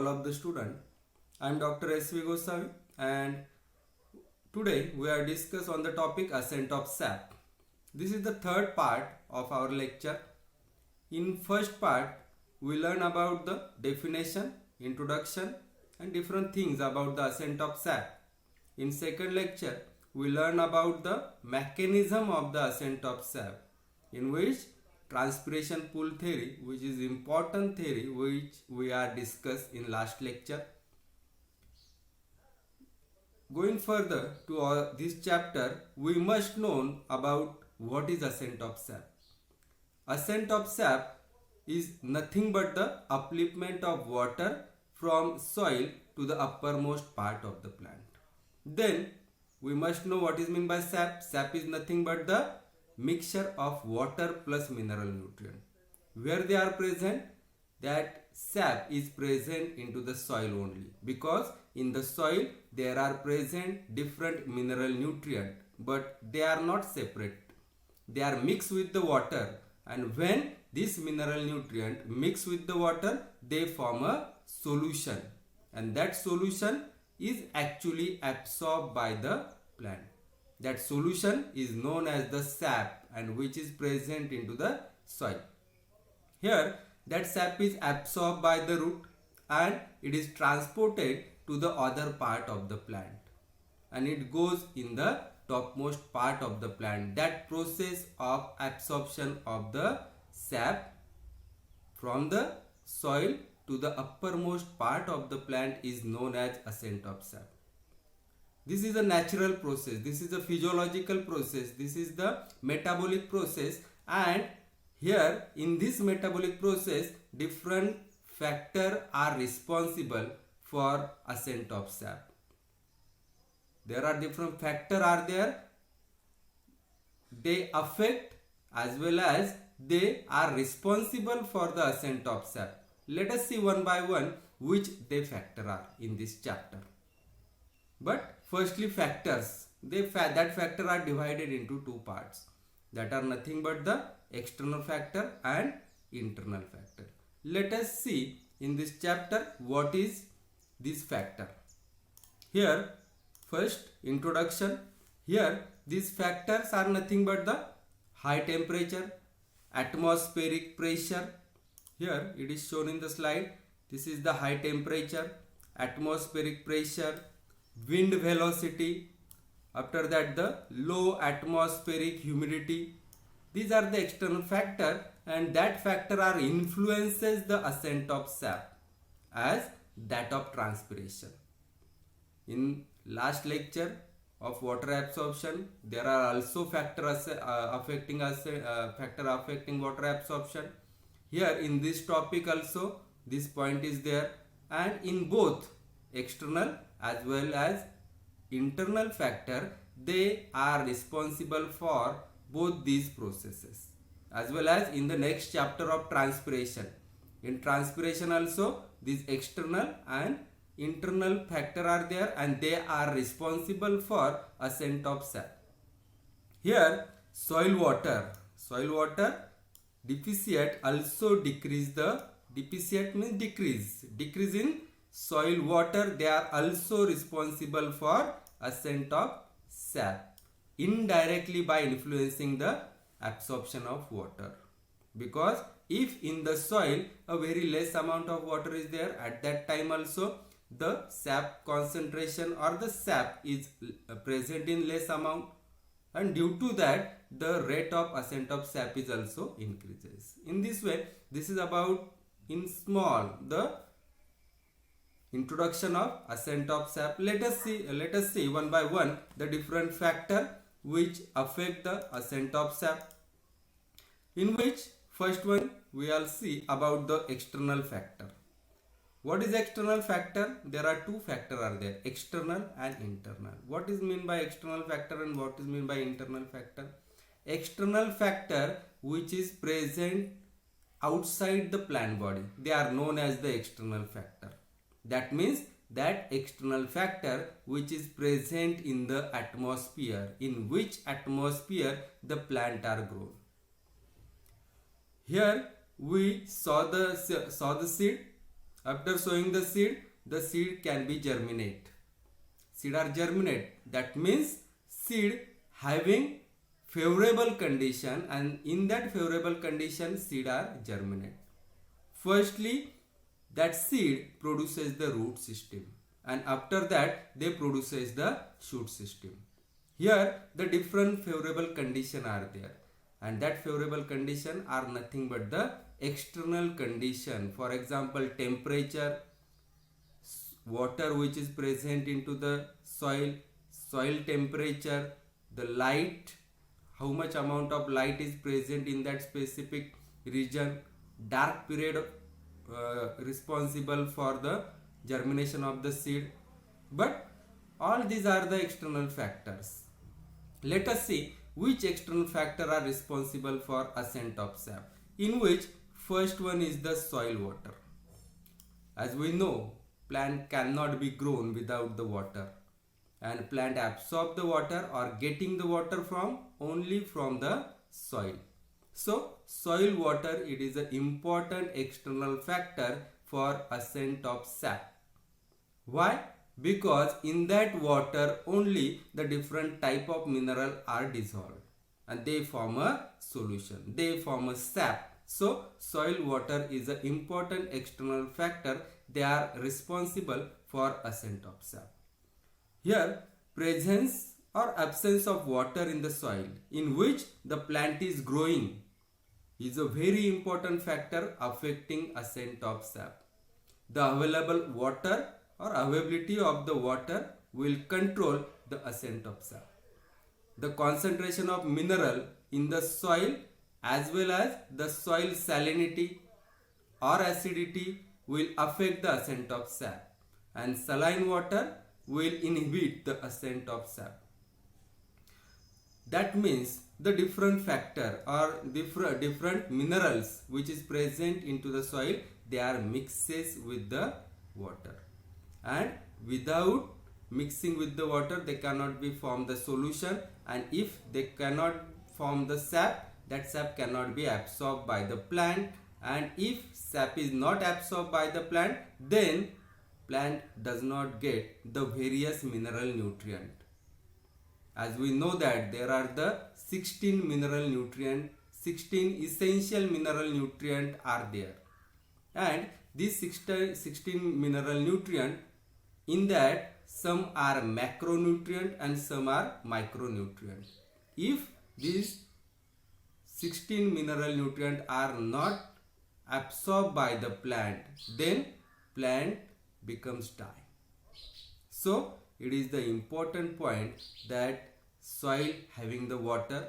all of the students. I am Dr. S.V. Goswami and today we are discuss on the topic ascent of sap. This is the third part of our lecture. In first part, we learn about the definition, introduction and different things about the ascent of sap. In second lecture, we learn about the mechanism of the ascent of sap, in which transpiration pool theory, which is important theory, which we are discussed in last lecture. Going further to this chapter, we must know about what is ascent of sap. Ascent of sap is nothing but the upliftment of water from soil to the uppermost part of the plant. Then we must know what is meant by sap. Sap is nothing but the mixture of water plus mineral nutrient. Where they are present? That sap is present into the soil only, because in the soil there are present different mineral nutrient, but they are not separate. They are mixed with the water, and when this mineral nutrient mix with the water, they form a solution, and that solution is actually absorbed by the plant. That solution is known as the sap, and which is present into the soil. Here that sap is absorbed by the root and it is transported to the other part of the plant, and it goes in the topmost part of the plant. That process of absorption of the sap from the soil to the uppermost part of the plant is known as ascent of sap. This is a natural process, this is a physiological process, this is the metabolic process, and here in this metabolic process different factors are responsible for ascent of sap. There are different factors are there, they affect as well as they are responsible for the ascent of sap. Let us see one by one which they factor are in this chapter. But firstly, factors, that factor are divided into two parts, that are nothing but the external factor and internal factor. Let us see in this chapter what is this factor. Here first introduction. Here these factors are nothing but the high temperature, atmospheric pressure. Here it is shown in the slide. This is the high temperature, atmospheric pressure, wind velocity, after that the low atmospheric humidity. These are the external factor, and that factor are influences the ascent of sap as that of transpiration. In last lecture of water absorption, there are also factors affecting water absorption. Here in this topic also this point is there, and in both external as well as internal factor, they are responsible for both these processes, as well as in the next chapter of transpiration. In transpiration also these external and internal factor are there, and they are responsible for ascent of sap. Here soil water deficit also decrease means decrease in soil water. They are also responsible for ascent of sap indirectly by influencing the absorption of water, because if in the soil a very less amount of water is there, at that time also the sap concentration or the sap is present in less amount, and due to that the rate of ascent of sap is also increases. In this way, this is about in small the introduction of ascent of sap. Let us see one by one the different factor which affect the ascent of sap, in which first one we will see about the external factor. What is external factor? There are two factors are there, external and internal. What is mean by external factor and what is mean by internal factor? External factor which is present outside the plant body, they are known as the external factor. That means that external factor which is present in the atmosphere, in which atmosphere the plant are grown. Here we saw the seed After sowing the seed can be germinate. Seed are germinate. That means seed having favorable condition, and in that favorable condition seed are germinate. Firstly, that seed produces the root system, and after that they produces the shoot system. Here the different favorable condition are there, and that favorable condition are nothing but the external condition. For example, temperature, water which is present into the soil temperature, the light, how much amount of light is present in that specific region, dark period responsible for the germination of the seed. But all these are the external factors. Let us see which external factor are responsible for ascent of sap, in which first one is the soil water. As we know, plant cannot be grown without the water, and plant absorb the water or getting the water from only from the soil. So soil water, it is an important external factor for ascent of sap. Why? Because in that water only the different type of mineral are dissolved and they form a solution, they form a sap. So soil water is an important external factor. They are responsible for ascent of sap. Here, presence or absence of water in the soil in which the plant is growing is a very important factor affecting ascent of sap. The available water or availability of the water will control the ascent of sap. The concentration of mineral in the soil as well as the soil salinity or acidity will affect the ascent of sap, and saline water will inhibit the ascent of sap. That means the different factor or different minerals which is present into the soil, they are mixes with the water, and without mixing with the water they cannot be form the solution, and if they cannot form the sap, that sap cannot be absorbed by the plant, and if sap is not absorbed by the plant, then plant does not get the various mineral nutrient. As we know that there are the 16 mineral nutrient, 16 essential mineral nutrient are there, and these 16 mineral nutrient, in that some are macronutrient and some are micronutrient. If these 16 mineral nutrient are not absorbed by the plant, then plant becomes die. So it is the important point that soil having the water,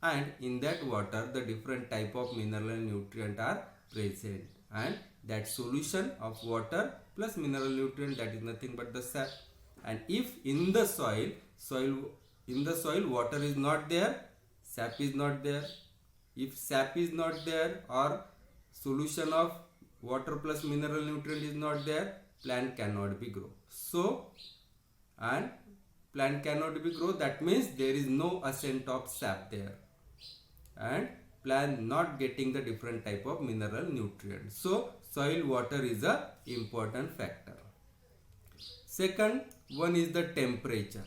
and in that water the different type of mineral nutrient are present, and that solution of water plus mineral nutrient, that is nothing but the sap. And if in the soil water is not there, sap is not there. If sap is not there or solution of water plus mineral nutrient is not there, plant cannot be grow. So, and plant cannot be grow, that means there is no ascent of sap there, and plant not getting the different type of mineral nutrients. So soil water is a important factor. Second one is the temperature.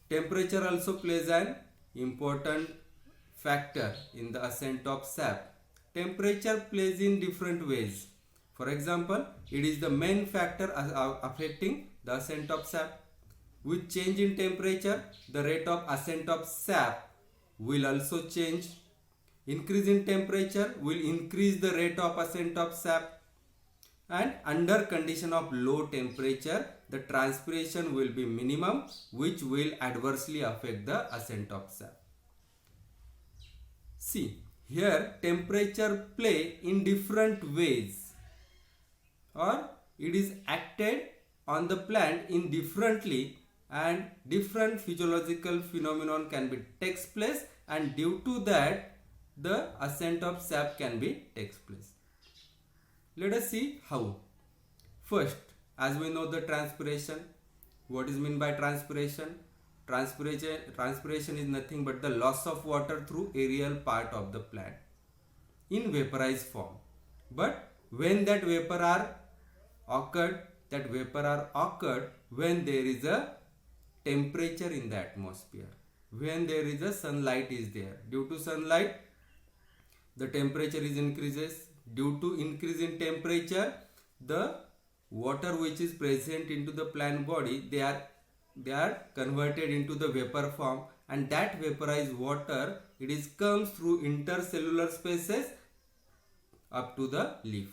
Temperature also plays an important factor in the ascent of sap. Temperature plays in different ways. For example, it is the main factor affecting the ascent of sap. With change in temperature, the rate of ascent of sap will also change. Increase in temperature will increase the rate of ascent of sap, and under condition of low temperature, the transpiration will be minimum, which will adversely affect the ascent of sap. See, here temperature play in different ways, or it is acted on the plant in differently, and different physiological phenomenon can be takes place, and due to that the ascent of sap can be takes place. Let us see how. First, as we know the transpiration, what is meant by transpiration? Transpiration is nothing but the loss of water through aerial part of the plant in vaporized form. But when that vapor are occurred, that vapor are occurred when there is a temperature in the atmosphere, when there is a sunlight is there. Due to sunlight, the temperature is increases. Due to increase in temperature, the water which is present into the plant body, they are converted into the vapor form, and that vaporized water, it is comes through intercellular spaces up to the leaf.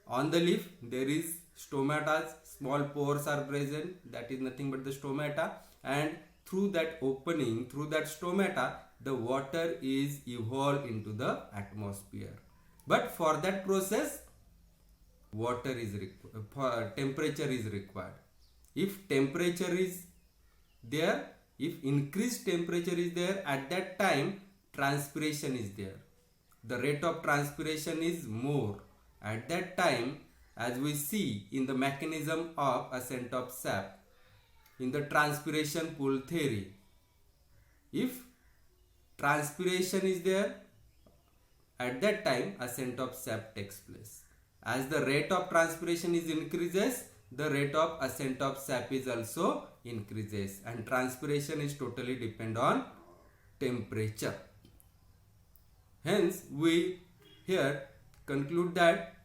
On the leaf there is stomata, small pores are present, that is nothing but the stomata, and through that opening, through that stomata, the water is evolved into the atmosphere. But for that process, water is required, temperature is required. If temperature is there, if increased temperature is there, at that time transpiration is there. The rate of transpiration is more. At that time, as we see in the mechanism of ascent of sap, in the transpiration pool theory, if transpiration is there, at that time ascent of sap takes place. As the rate of transpiration is increases, the rate of ascent of sap is also increases, and transpiration is totally depend on temperature. Hence we here conclude that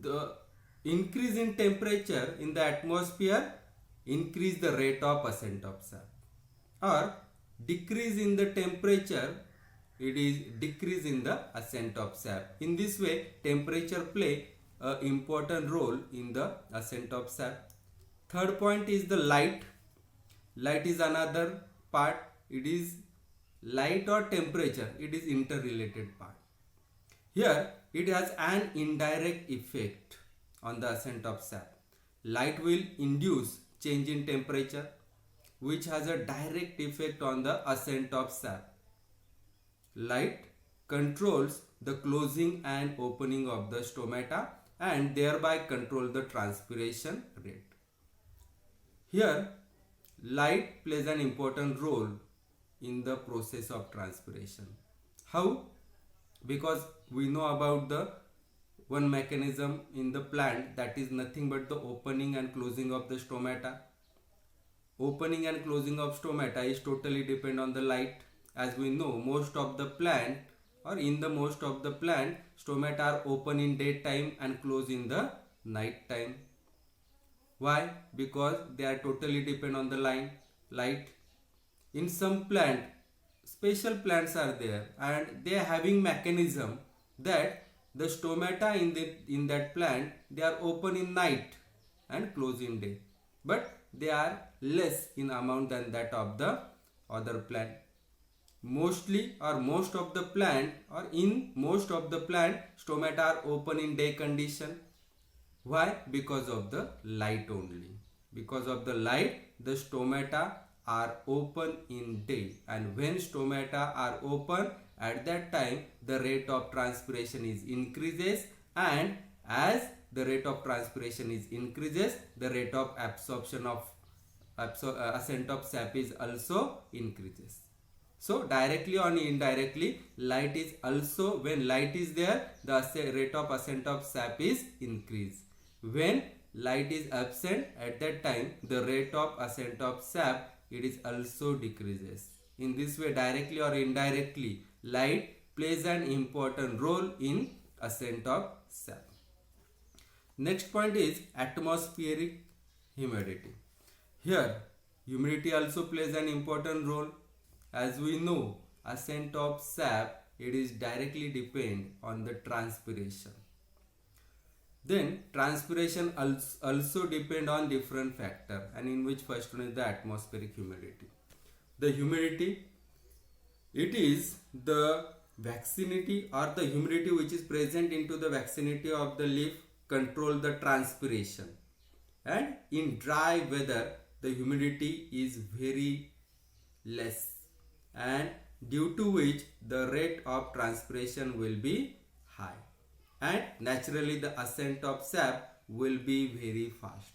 the increase in temperature in the atmosphere increase the rate of ascent of sap, or decrease in the temperature, it is decrease in the ascent of sap. In this way, temperature play an important role in the ascent of sap. Third point is the light. Light is another part. It is light or temperature, it is interrelated part. Here it has an indirect effect on the ascent of sap. Light will induce change in temperature, which has a direct effect on the ascent of sap. Light controls the closing and opening of the stomata and thereby control the transpiration rate. Here light plays an important role in the process of transpiration. How? Because we know about the one mechanism in the plant, that is nothing but the opening and closing of the stomata. Opening and closing of stomata is totally depend on the light. As we know, most of the plant, or in the most of the plant, stomata are open in daytime and close in the night time. Why? Because they are totally depend on the light. In some plant, special plants are there, and they are having mechanism that the stomata in that plant, they are open in night and close in day, but they are less in amount than that of the other plant. Mostly, or most of the plant, or in most of the plant, stomata are open in day condition. Why? Because of the light only. Because of the light, the stomata are open in day, and when stomata are open, at that time the rate of transpiration is increases, and as the rate of transpiration is increases, the rate of absorption of ascent of sap is also increases. So directly or indirectly, light is also, when light is there, the rate of ascent of sap is increased. When light is absent, at that time the rate of ascent of sap, it is also decreases. In this way, directly or indirectly, light plays an important role in ascent of sap. Next point is atmospheric humidity. Here humidity also plays an important role. As we know, ascent of sap, it is directly depend on the transpiration. Then transpiration also depend on different factor, and in which first one is the atmospheric humidity. The humidity, it is the vicinity or the humidity which is present into the vicinity of the leaf control the transpiration, and in dry weather the humidity is very less, and due to which the rate of transpiration will be high, and naturally the ascent of sap will be very fast.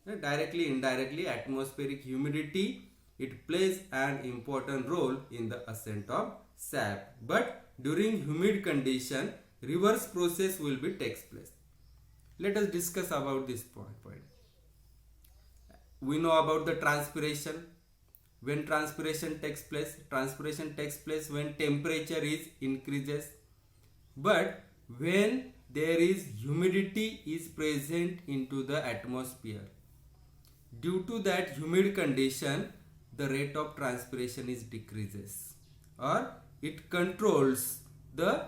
Directly, indirectly, atmospheric humidity, it plays an important role in the ascent of sap. But during humid condition, reverse process will be takes place. Let us discuss about this point. We know about the transpiration. When transpiration takes place when temperature is increases. But when there is humidity is present into the atmosphere, due to that humid condition, the rate of transpiration is decreases, or it controls the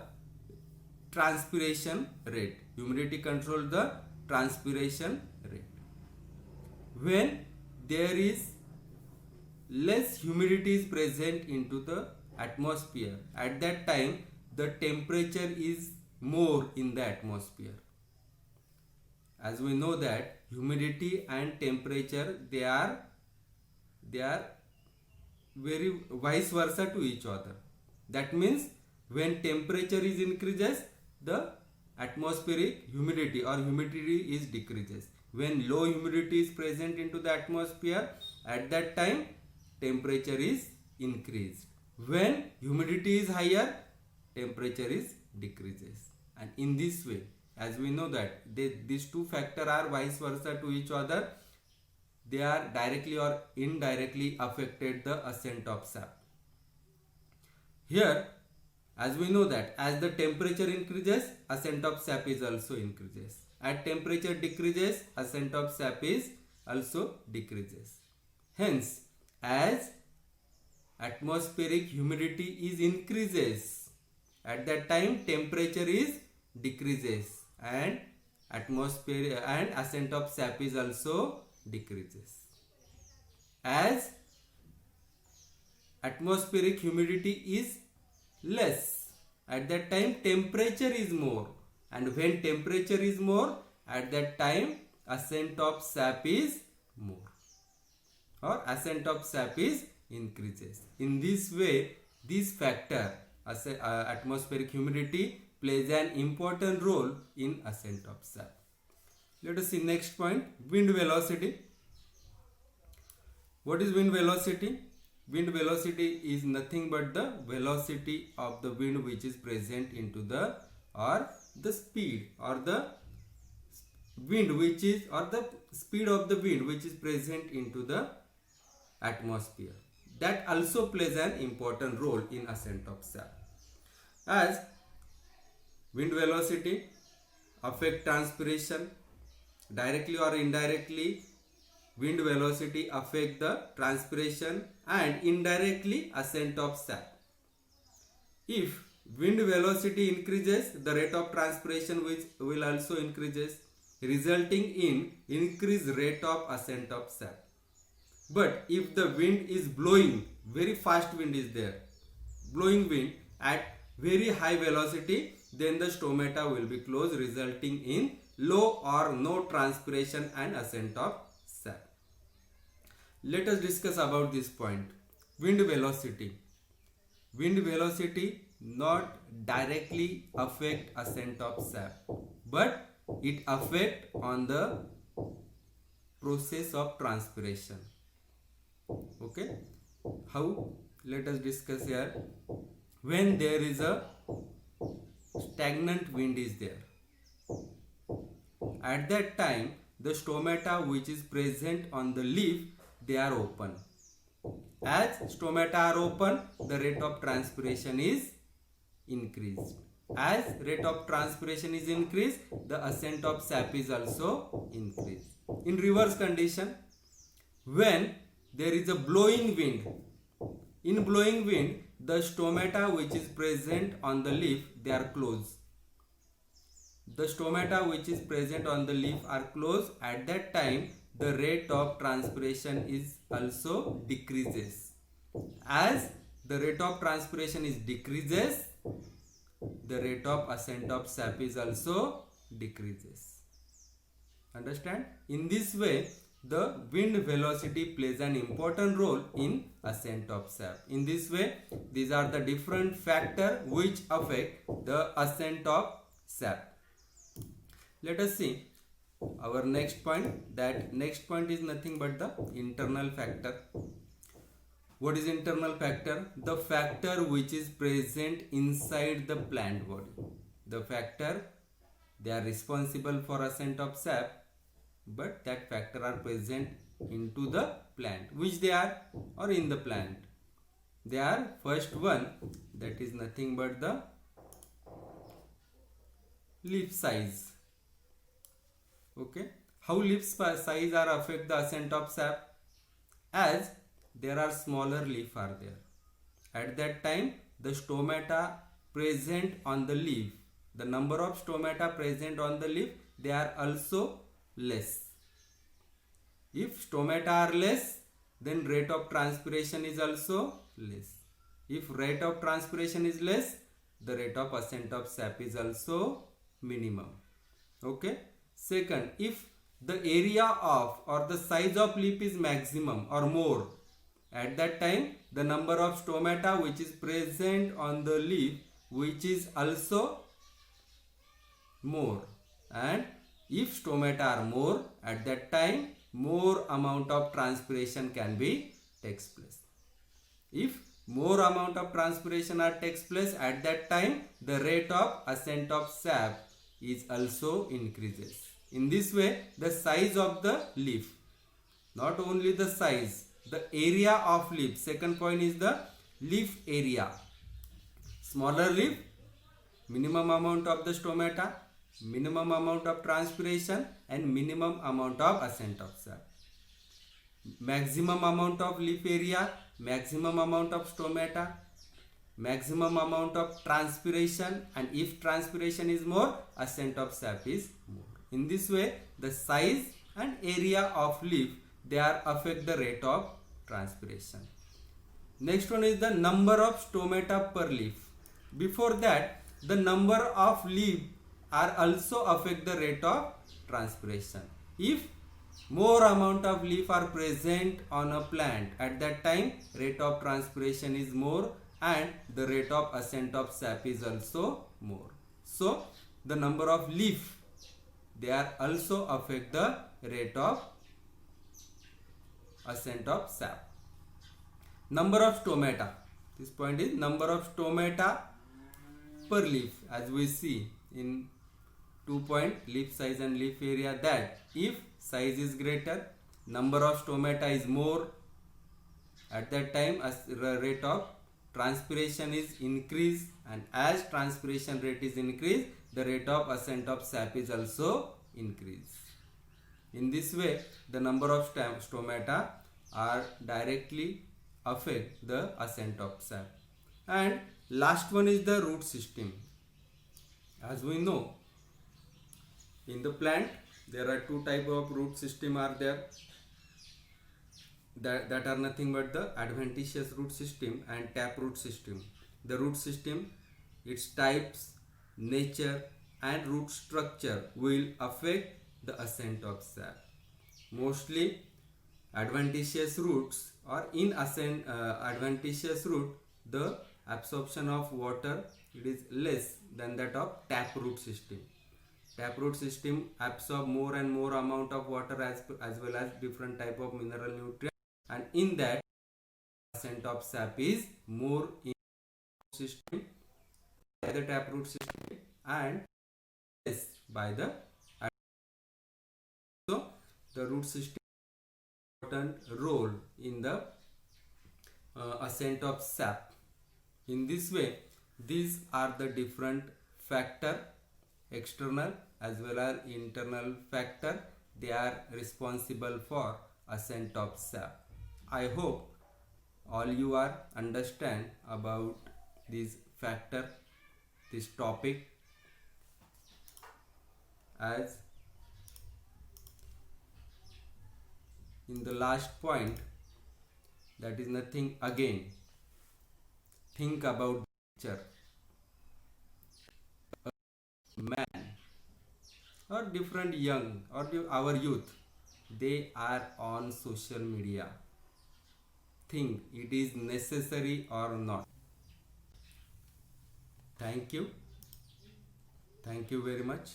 transpiration rate. Humidity controls the transpiration rate. When there is less humidity is present into the atmosphere, at that time the temperature is more in the atmosphere. As we know that humidity and temperature, they are very vice versa to each other. That means when temperature is increases, the atmospheric humidity or humidity is decreases. When low humidity is present into the atmosphere, at that time temperature is increased. When humidity is higher, temperature is decreases. And in this way, as we know that these two factors are vice versa to each other, they are directly or indirectly affected the ascent of sap. Here, as we know that as the temperature increases, ascent of sap is also increases. As temperature decreases, ascent of sap is also decreases. Hence, as atmospheric humidity is increases, at that time temperature is decreases, and atmosphere and ascent of sap is also decreases. As atmospheric humidity is less, at that time temperature is more, and when temperature is more, at that time ascent of sap is more, or ascent of sap is increases. In this way, this factor atmospheric humidity plays an important role in ascent of sap. Let us see next point, wind velocity. What is wind velocity? Wind velocity is nothing but the velocity of the wind which is present into the, or the speed or the wind which is, or the speed of the wind which is present into the atmosphere. That also plays an important role in ascent of sap. As wind velocity affect transpiration, directly or indirectly, wind velocity affect the transpiration and indirectly ascent of sap. If wind velocity increases, the rate of transpiration which will also increases, resulting in increased rate of ascent of sap. But if the wind is blowing, very fast wind is there, blowing wind at very high velocity, then the stomata will be closed, resulting in low or no transpiration and ascent of sap. Let us discuss about this point. Wind velocity. Wind velocity not directly affect ascent of sap, but it affect on the process of transpiration. Okay, how? Let us discuss here. When there is a stagnant wind is there, at that time the stomata which is present on the leaf, they are open. As stomata are open, the rate of transpiration is increased. As rate of transpiration is increased, the ascent of sap is also increased. In reverse condition, when there is a blowing wind, in blowing wind, the stomata which is present on the leaf, they are closed. The stomata which is present on the leaf are closed. At that time, the rate of transpiration is also decreases. As the rate of transpiration is decreases, the rate of ascent of sap is also decreases. Understand? In this way, the wind velocity plays an important role in ascent of sap. In this way, these are the different factors which affect the ascent of sap. Let us see our next point. That next point is nothing but the internal factor. What is internal factor? The factor which is present inside the plant body. The factor they are responsible for ascent of sap, but that factor are present into the plant. Which they are, or in the plant? They are first one, that is nothing but the leaf size. Okay, how leaf size are affect the ascent of sap? As there are smaller leaf are there, at that time the stomata present on the leaf, the number of stomata present on the leaf, they are also less. If stomata are less, then rate of transpiration is also less. If rate of transpiration is less, the rate of ascent of sap is also minimum. Okay. Second, if the area of or the size of leaf is maximum or more, at that time the number of stomata which is present on the leaf which is also more, and if stomata are more, at that time more amount of transpiration can be takes place. If more amount of transpiration are takes place, at that time the rate of ascent of sap is also increases. In this way, the size of the leaf, not only the size, the area of leaf. Second point is the leaf area. Smaller leaf, minimum amount of the stomata, minimum amount of transpiration, and minimum amount of ascent of sap. Maximum amount of leaf area, maximum amount of stomata, maximum amount of transpiration, and if transpiration is more, ascent of sap is more. In this way, the size and area of leaf, they are affect the rate of transpiration. Next one is the number of stomata per leaf. Before that, the number of leaf are also affect the rate of transpiration. If more amount of leaf are present on a plant, at that time rate of transpiration is more and the rate of ascent of sap is also more. So the number of leaf, they are also affect the rate of ascent of sap. Number of stomata, this point is number of stomata per leaf. As we see in 2 point, leaf size and leaf area, that if size is greater, number of stomata is more, at that time as rate of transpiration is increased, and as transpiration rate is increased, the rate of ascent of sap is also increased. In this way, the number of stomata are directly affect the ascent of sap. And last one is the root system. As we know, in the plant there are two type of root system are there, that are nothing but the adventitious root system and taproot system. The root system, its types, nature and root structure will affect the ascent of sap. Mostly adventitious roots, or in adventitious root, the absorption of water, it is less than that of taproot system. Taproot system absorb more and more amount of water as well as different type of mineral nutrients, and in that ascent of sap is more in system by the taproot system and less by the. So the root system important role in the ascent of sap. In this way, these are the different factor, external as well as internal factor, they are responsible for ascent of sap. I hope all you are understand about this factor, this topic. As in the last point, that is nothing again, think about nature. A man or different young or our youth, they are on social media. Think it is necessary or not. Thank you very much.